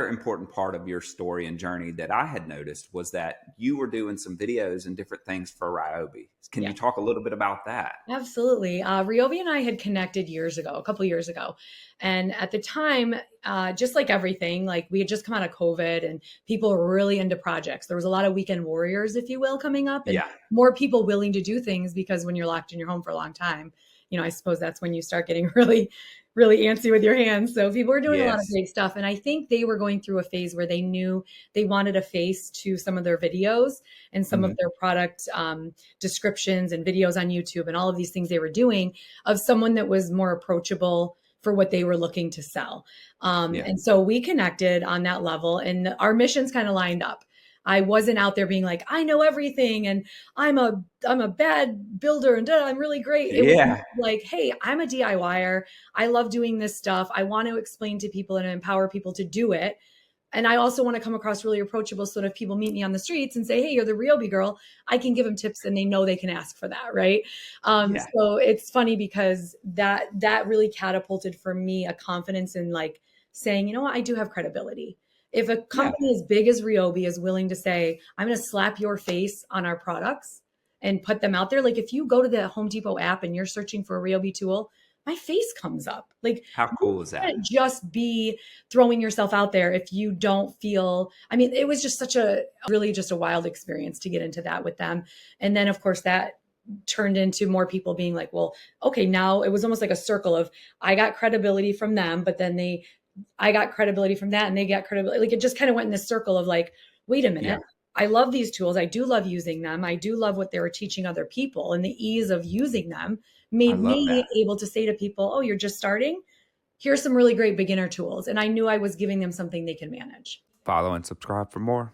important part of your story and journey that I had noticed was that you were doing some videos and different things for Ryobi. Can Yeah. you talk a little bit about that? Absolutely. Ryobi and I had connected years ago, a couple years ago. And at the time, just like everything, like we had just come out of COVID and people were really into projects. There was a lot of weekend warriors, if you will, coming up and Yeah. more people willing to do things because when you're locked in your home for a long time, I suppose that's when you start getting really, really antsy with your hands. So people were doing a lot of Yes. great stuff. And I think they were going through a phase where they knew they wanted a face to some of their videos and some of Hmm. their product descriptions and videos on YouTube and all of these things they were doing of someone that was more approachable for what they were looking to sell. Yeah. And so we connected on that level and our missions kind of lined up. I wasn't out there being like, I know everything and I'm a bad builder and I'm really great. It was Yeah. like, hey, I'm a DIYer. I love doing this stuff. I want to explain to people and empower people to do it. And I also want to come across really approachable so that if people meet me on the streets and say, hey, you're the Ryobi girl, I can give them tips and they know they can ask for that. Right. Yeah. So it's funny because that really catapulted for me a confidence in like saying, you know what, I do have credibility. If a Yeah. company as big as Ryobi is willing to say, I'm going to slap your face on our products and put them out there, like if you go to the Home Depot app and you're searching for a Ryobi tool, my face comes up. Like How you cool is that? can't just be throwing yourself out there if you don't feel. I mean, it was just such a really just a wild experience to get into that with them. And then of course that turned into more people being like, well, okay, now it was almost like a circle of I got credibility from them, but then I got credibility from that and they got credibility. Like it just kind of went in this circle of like, wait a Yeah. minute. I love these tools. I do love using them. I do love what they were teaching other people and the ease of using them I made love me that. able to say to people, oh, you're just starting. Here's some really great beginner tools. And I knew I was giving them something they can manage. Follow and subscribe for more.